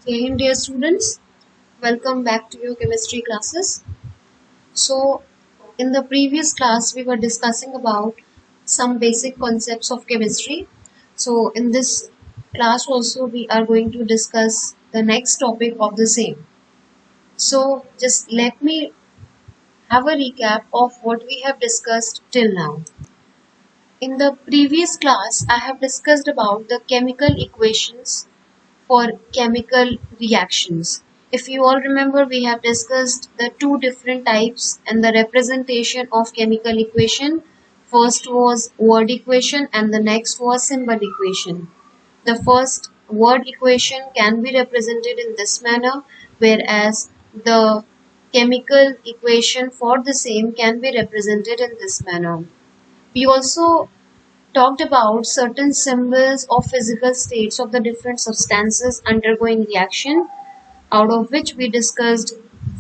Hey, dear students, welcome back to your chemistry classes. So, in the previous class, we were discussing about some basic concepts of chemistry. So, in this class also, we are going to discuss the next topic of the same. So, just let me have a recap of what we have discussed till now. In the previous class, I have discussed about the chemical equations for chemical reactions. If you all remember, we have discussed the two different types and the representation of chemical equation. First was word equation and the next was symbol equation. The first word equation can be represented in this manner, whereas the chemical equation for the same can be represented in this manner. We also talked about certain symbols of physical states of the different substances undergoing reaction, out of which we discussed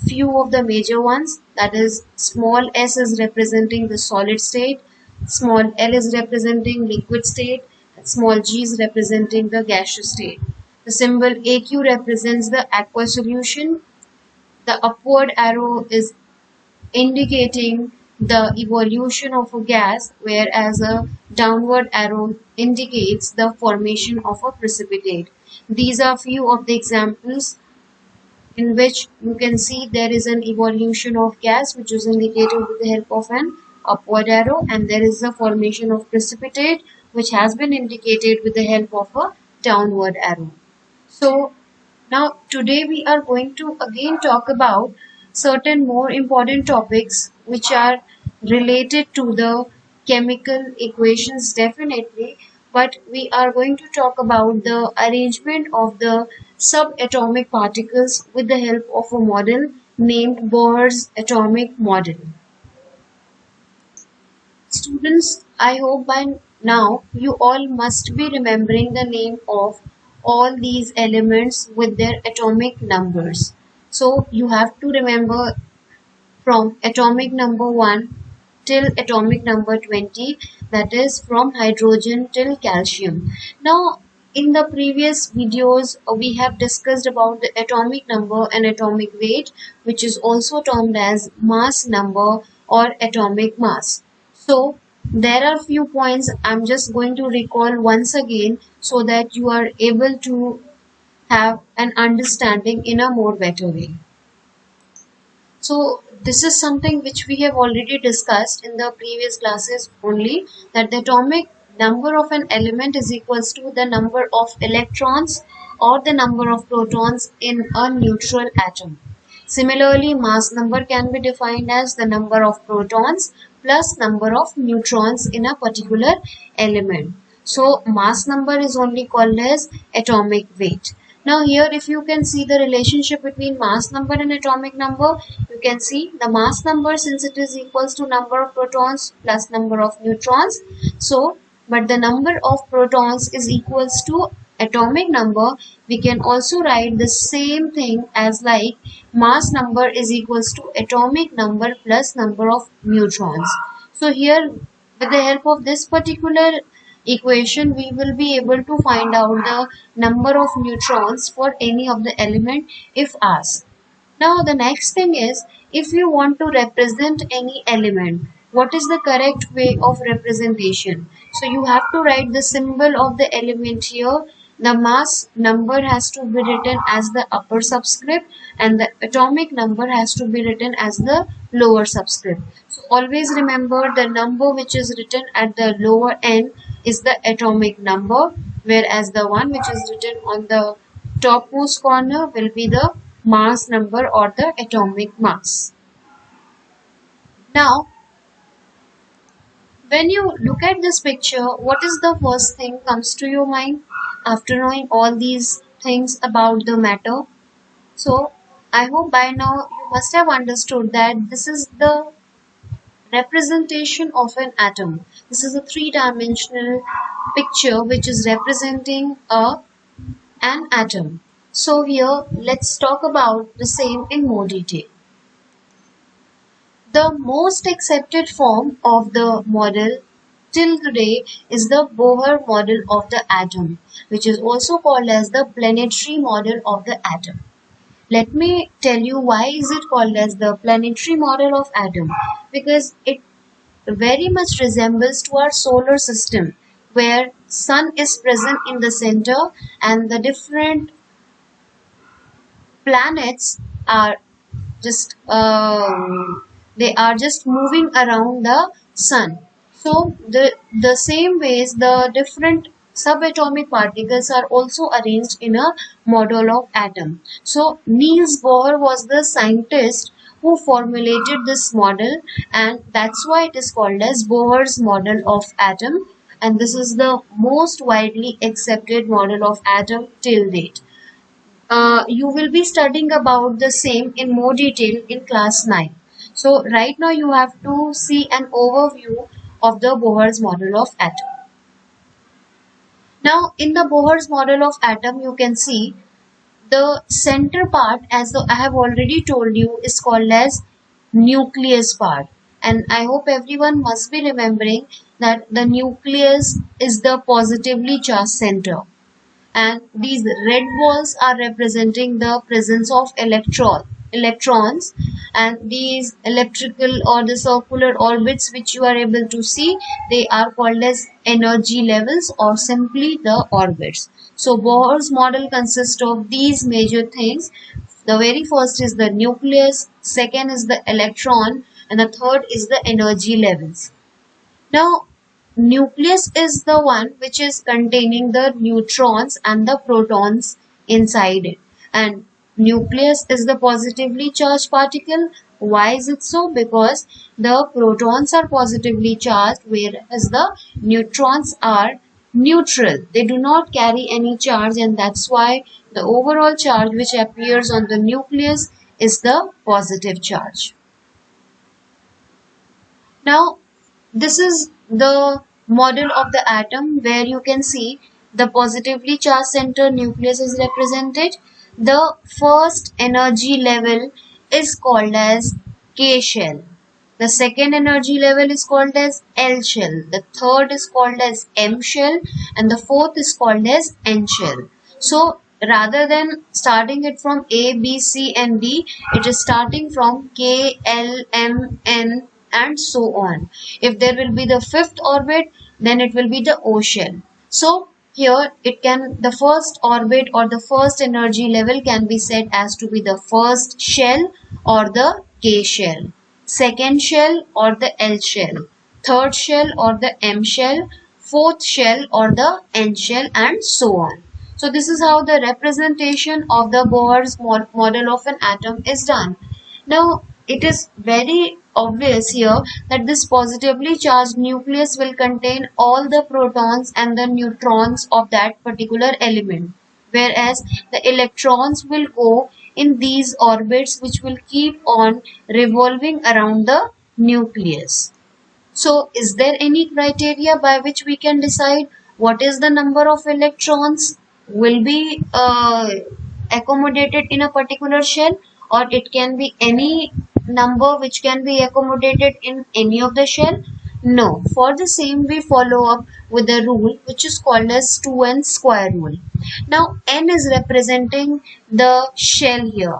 few of the major ones, that is small s is representing the solid state, small l is representing liquid state, and small g is representing the gaseous state. The symbol AQ represents the aqueous solution. The upward arrow is indicating the evolution of a gas, whereas a downward arrow indicates the formation of a precipitate. These are few of the examples in which you can see there is an evolution of gas which is indicated with the help of an upward arrow, and there is the formation of precipitate which has been indicated with the help of a downward arrow. So now today we are going to again talk about certain more important topics which are related to the chemical equations definitely, but we are going to talk about the arrangement of the subatomic particles with the help of a model named Bohr's atomic model. Students, I hope by now you all must be remembering the name of all these elements with their atomic numbers. So you have to remember from atomic number 1 till atomic number 20, that is from hydrogen till calcium. Now in the previous videos we have discussed about the atomic number and atomic weight, which is also termed as mass number or atomic mass. So there are few points I'm just going to recall once again so that you are able to have an understanding in a more better way. So this is something which we have already discussed in the previous classes only, that the atomic number of an element is equals to the number of electrons or the number of protons in a neutral atom. Similarly, mass number can be defined as the number of protons plus number of neutrons in a particular element. So mass number is only called as atomic weight. Now here if you can see the relationship between mass number and atomic number, you can see the mass number, since it is equals to number of protons plus number of neutrons. So but the number of protons is equals to atomic number, we can also write the same thing as like mass number is equals to atomic number plus number of neutrons. So here with the help of this particular equation we will be able to find out the number of neutrons for any of the element if asked. Now the next thing is, if you want to represent any element, what is the correct way of representation? So you have to write the symbol of the element here. The mass number has to be written as the upper subscript and the atomic number has to be written as the lower subscript. So always remember the number which is written at the lower end is the atomic number, whereas the one which is written on the topmost corner will be the mass number or the atomic mass. Now, when you look at this picture, what is the first thing comes to your mind after knowing all these things about the matter? So, I hope by now you must have understood that this is the representation of an atom. This is a three-dimensional picture which is representing an atom. So here let's talk about the same in more detail. The most accepted form of the model till today is the Bohr model of the atom, which is also called as the planetary model of the atom. Let me tell you why is it called as the planetary model of atom, because it very much resembles to our solar system, where sun is present in the center and the different planets are just they are just moving around the sun. So the same ways the different subatomic particles are also arranged in a model of atom. So Niels Bohr was the scientist who formulated this model, and that's why it is called as Bohr's model of atom, and this is the most widely accepted model of atom till date. You will be studying about the same in more detail in class 9. So right now you have to see an overview of the Bohr's model of atom. Now in the Bohr's model of atom you can see the center part, as I have already told you, is called as nucleus part, and I hope everyone must be remembering that the nucleus is the positively charged center, and these red balls are representing the presence of electrons, and these electrical or the circular orbits which you are able to see, they are called as energy levels or simply the orbits. So Bohr's model consists of these major things. The very first is the nucleus, second is the electron, and the third is the energy levels. Now nucleus is the one which is containing the neutrons and the protons inside it, and nucleus is the positively charged particle. Why is it so? Because the protons are positively charged, whereas the neutrons are neutral. They do not carry any charge, and that's why the overall charge which appears on the nucleus is the positive charge. Now this is the model of the atom, where you can see the positively charged center nucleus is represented. The first energy level is called as K shell. The second energy level is called as L shell. The third is called as M shell, and the fourth is called as N shell. So rather than starting it from A, B, C and D, it is starting from K, L, M, N and so on. If there will be the fifth orbit, then it will be the O shell. So here the first orbit or the first energy level can be said as to be the first shell or the K shell, second shell or the L shell, third shell or the M shell, fourth shell or the N shell and so on. So this is how the representation of the Bohr's model of an atom is done. Now it is very obvious here that this positively charged nucleus will contain all the protons and the neutrons of that particular element, whereas the electrons will go in these orbits which will keep on revolving around the nucleus. So is there any criteria by which we can decide what is the number of electrons will be accommodated in a particular shell, or it can be any number which can be accommodated in any of the shell? No. For the same we follow up with the rule which is called as 2n square rule. Now n is representing the shell here.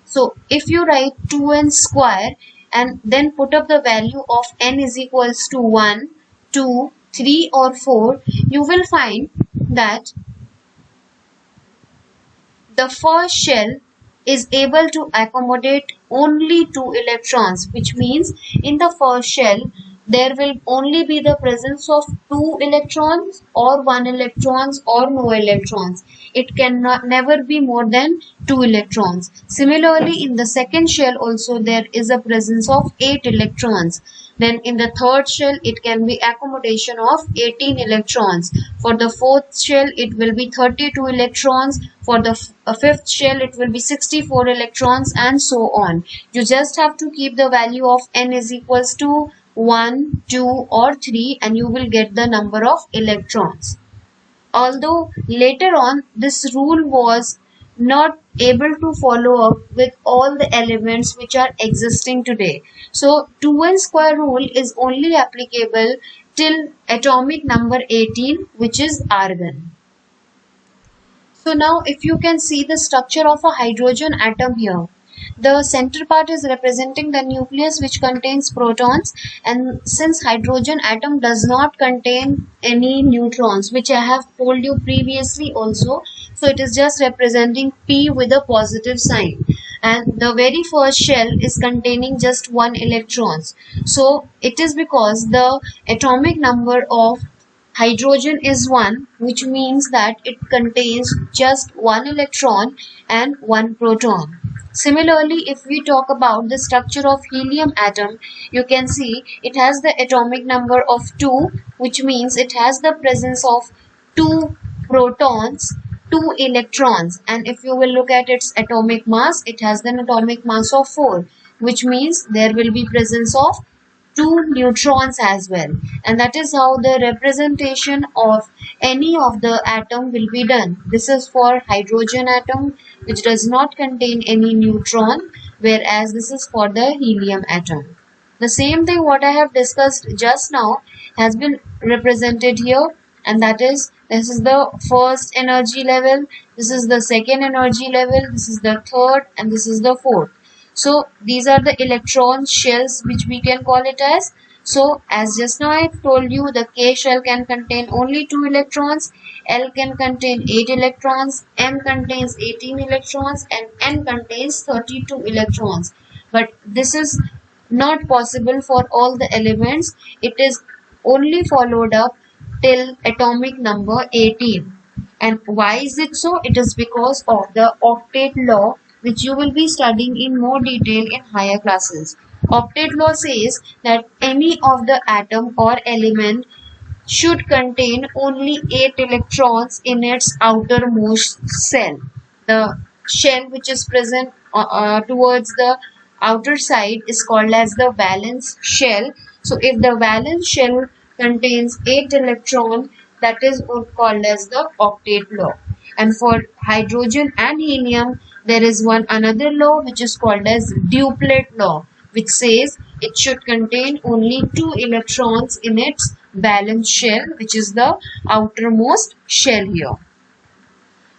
So if you write 2n square and then put up the value of n is equals to 1, 2, 3 or 4, you will find that the first shell is able to accommodate only 2 electrons, which means in the first shell there will only be the presence of 2 electrons or 1 electrons or no electrons. It cannot never be more than 2 electrons. Similarly, in the second shell also there is a presence of 8 electrons. Then in the third shell it can be accommodation of 18 electrons. For the fourth shell it will be 32 electrons. For the fifth shell it will be 64 electrons and so on. You just have to keep the value of n is equals to 1, 2 or 3 and you will get the number of electrons. Although later on this rule was not able to follow up with all the elements which are existing today. So 2n square rule is only applicable till atomic number 18, which is argon. So now if you can see the structure of a hydrogen atom here, the center part is representing the nucleus which contains protons, and since hydrogen atom does not contain any neutrons, which I have told you previously also, so it is just representing P with a positive sign, and the very first shell is containing just one electrons. So it is because the atomic number of hydrogen is 1, which means that it contains just one electron and one proton. Similarly, if we talk about the structure of helium atom, you can see it has the atomic number of 2, which means it has the presence of 2 protons, 2 electrons, and if you will look at its atomic mass, it has an atomic mass of 4, which means there will be presence of 2 neutrons as well, and that is how the representation of any of the atom will be done. This is for hydrogen atom, which does not contain any neutron, whereas this is for the helium atom. The same thing what I have discussed just now has been represented here, and that is, this is the first energy level, this is the second energy level, this is the third, and this is the fourth. So these are the electron shells which we can call it as. So as just now I told you, the K shell can contain only 2 electrons, L can contain 8 electrons, M contains 18 electrons, and N contains 32 electrons. But this is not possible for all the elements. It is only followed up till atomic number 18. And why is it so? It is because of the octet law, which you will be studying in more detail in higher classes. Octet law says that any of the atom or element should contain only 8 electrons in its outermost shell. The shell which is present towards the outer side is called as the valence shell. So if the valence shell contains 8 electrons, that is called as the octet law. And for hydrogen and helium, there is one another law which is called as duplet law, which says it should contain only 2 electrons in its valence shell, which is the outermost shell here.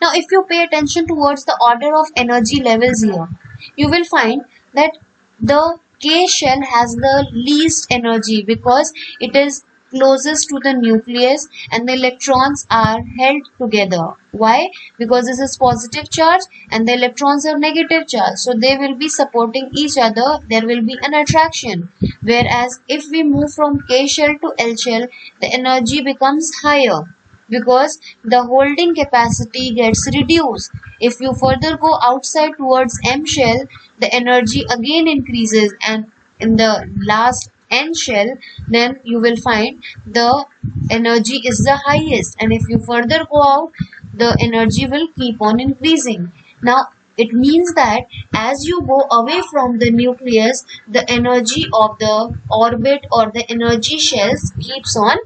Now if you pay attention towards the order of energy levels here, you will find that the K shell has the least energy because it is closest to the nucleus and the electrons are held together. Why? Because this is positive charge and the electrons are negative charge. So they will be supporting each other. There will be an attraction. Whereas if we move from K shell to L shell, the energy becomes higher because the holding capacity gets reduced. If you further go outside towards M shell, the energy again increases, and in the last N shell, then you will find the energy is the highest, and if you further go out, the energy will keep on increasing. Now it means that as you go away from the nucleus, the energy of the orbit or the energy shells keeps on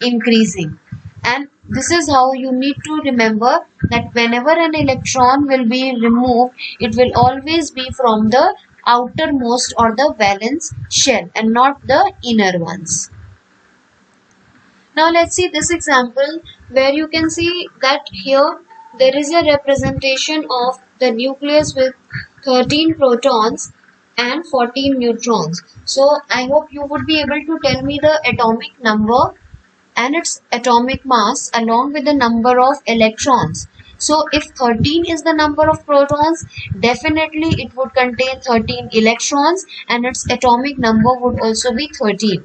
increasing. And this is how you need to remember that whenever an electron will be removed, it will always be from the outermost or the valence shell and not the inner ones. Now let's see this example where you can see that here there is a representation of the nucleus with 13 protons and 14 neutrons. So I hope you would be able to tell me the atomic number and its atomic mass along with the number of electrons. So if 13 is the number of protons, definitely it would contain 13 electrons and its atomic number would also be 13.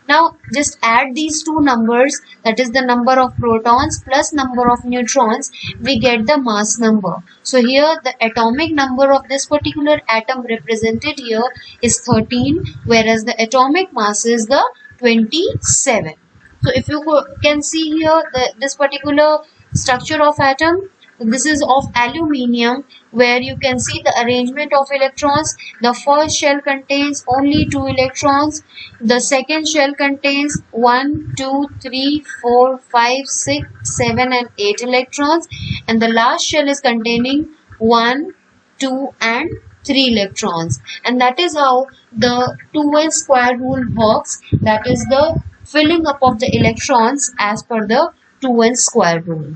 Now just add these two numbers, that is the number of protons plus number of neutrons, we get the mass number. So here the atomic number of this particular atom represented here is 13, whereas the atomic mass is the 27. So if you can see here this particular structure of atom, this is of aluminium, where you can see the arrangement of electrons. The first shell contains only 2 electrons. The second shell contains 1, 2, 3, 4, 5, 6, 7 and 8 electrons. And the last shell is containing 1, 2 and 3 electrons. And that is how the 2n square rule works. That is the filling up of the electrons as per the 2n square rule.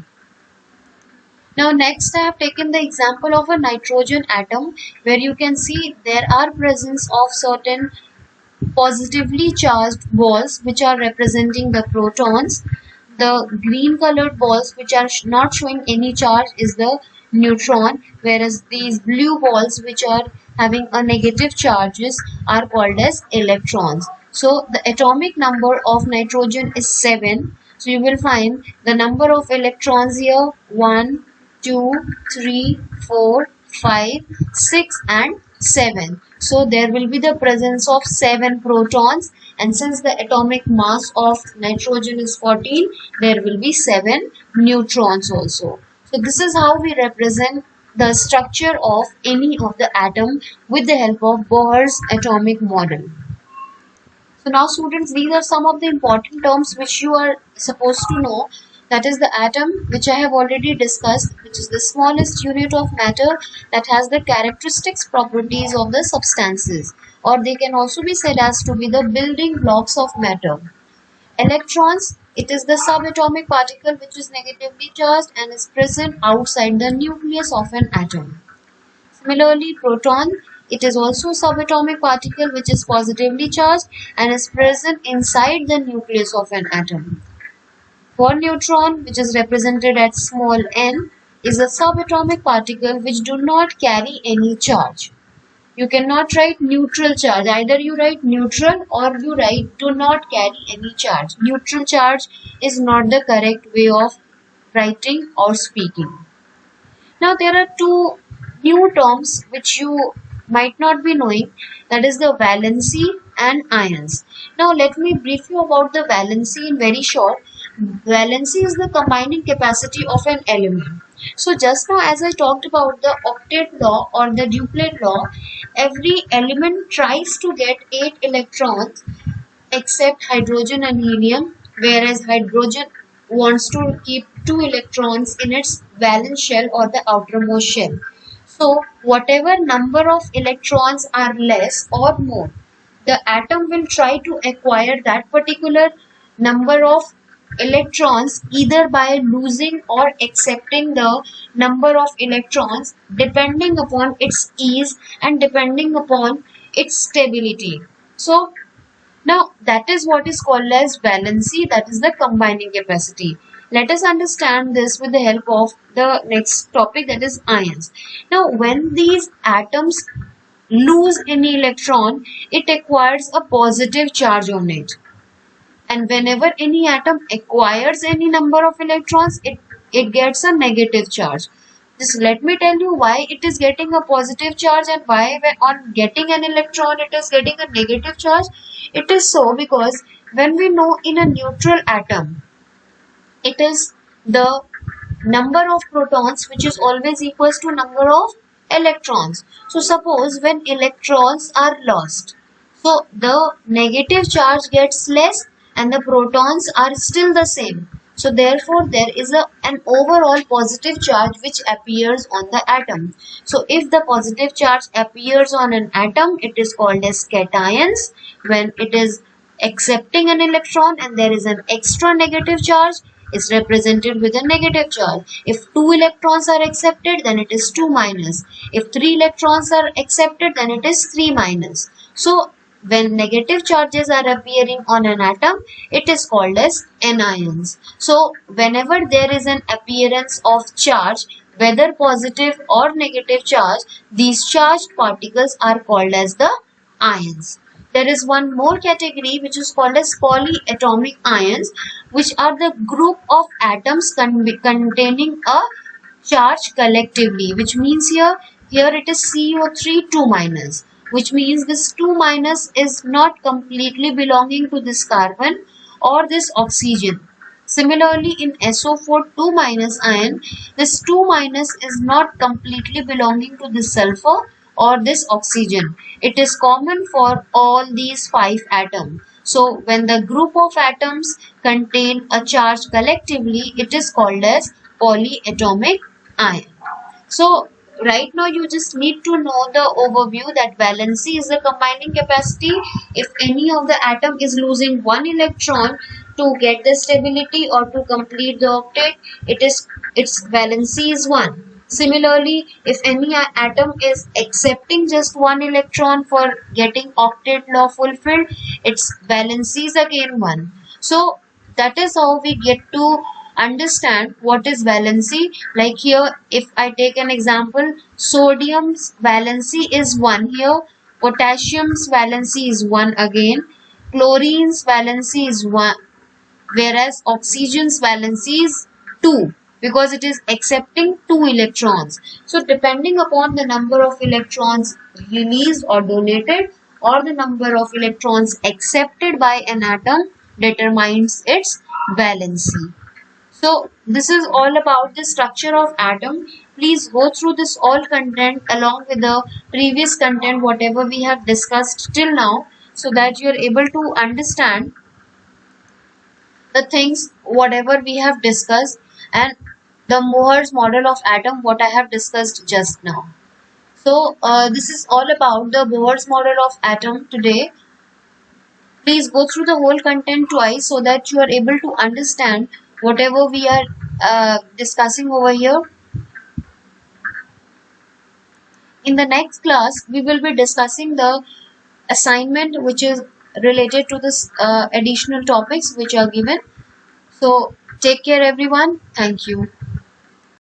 Now next I have taken the example of a nitrogen atom, where you can see there are presence of certain positively charged balls which are representing the protons. The green colored balls which are not showing any charge is the neutron, whereas these blue balls which are having a negative charges are called as electrons. So the atomic number of nitrogen is 7. So you will find the number of electrons here 1, 2, 3, 4, 5, 6 and 7. So there will be the presence of 7 protons, and since the atomic mass of nitrogen is 14, there will be 7 neutrons also. So this is how we represent the structure of any of the atom with the help of Bohr's atomic model. So now students, these are some of the important terms which you are supposed to know. That is the atom, which I have already discussed, which is the smallest unit of matter that has the characteristics properties of the substances, or they can also be said as to be the building blocks of matter. Electrons, it is the subatomic particle which is negatively charged and is present outside the nucleus of an atom. Similarly, proton, it is also a subatomic particle which is positively charged and is present inside the nucleus of an atom. For neutron, which is represented at small n, is a subatomic particle which do not carry any charge. You cannot write neutral charge. Either you write neutral or you write do not carry any charge. Neutral charge is not the correct way of writing or speaking. Now there are two new terms which you might not be knowing, that is the valency and ions. Now let me brief you about the valency in very short. Valency is the combining capacity of an element. So just now as I talked about the octet law or the duplet law, every element tries to get 8 electrons except hydrogen and helium, whereas hydrogen wants to keep 2 electrons in its valence shell or the outermost shell. So whatever number of electrons are less or more, the atom will try to acquire that particular number of electrons either by losing or accepting the number of electrons depending upon its ease and depending upon its stability. So now that is what is called as valency, that is the combining capacity. Let us understand this with the help of the next topic, that is ions. Now when these atoms lose any electron, it acquires a positive charge on it. And whenever any atom acquires any number of electrons, it gets a negative charge. Just let me tell you why it is getting a positive charge and why when on getting an electron it is getting a negative charge. It is so because when we know in a neutral atom, it is the number of protons which is always equals to number of electrons. So suppose when electrons are lost, so the negative charge gets less and the protons are still the same. So therefore there is an overall positive charge which appears on the atom. So if the positive charge appears on an atom, it is called as cations. When it is accepting an electron and there is an extra negative charge, is represented with a negative charge. If 2 electrons are accepted, then it is 2 minus. If 3 electrons are accepted, then it is 3 minus. So when negative charges are appearing on an atom, it is called as anions. So whenever there is an appearance of charge, whether positive or negative charge, these charged particles are called as the ions. There is one more category which is called as polyatomic ions, which are the group of atoms containing a charge collectively, which means here it is CO3 2 minus, which means this 2 minus is not completely belonging to this carbon or this oxygen. Similarly, in SO4 2 minus ion, this 2 minus is not completely belonging to this sulfur or this oxygen. It is common for all these 5 atoms. So when the group of atoms contain a charge collectively, it is called as polyatomic ion. So right now you just need to know the overview that valency is the combining capacity. If any of the atom is losing one electron to get the stability or to complete the octet, its valency is 1. Similarly, if any atom is accepting just one electron for getting octet law fulfilled, its valency is again 1. So that is how we get to understand what is valency. Like here, if I take an example, sodium's valency is 1 here, potassium's valency is 1 again, chlorine's valency is 1, whereas oxygen's valency is 2 because it is accepting 2 electrons. So depending upon the number of electrons released or donated or the number of electrons accepted by an atom determines its valency. So this is all about the structure of atom. Please go through this all content along with the previous content whatever we have discussed till now, so that you are able to understand the things whatever we have discussed and the Mohr's model of atom what I have discussed just now. So this is all about the Bohr's model of atom today. Please go through the whole content twice so that you are able to understand whatever we are discussing over here. In the next class, we will be discussing the assignment which is related to this additional topics which are given. So take care everyone. Thank you.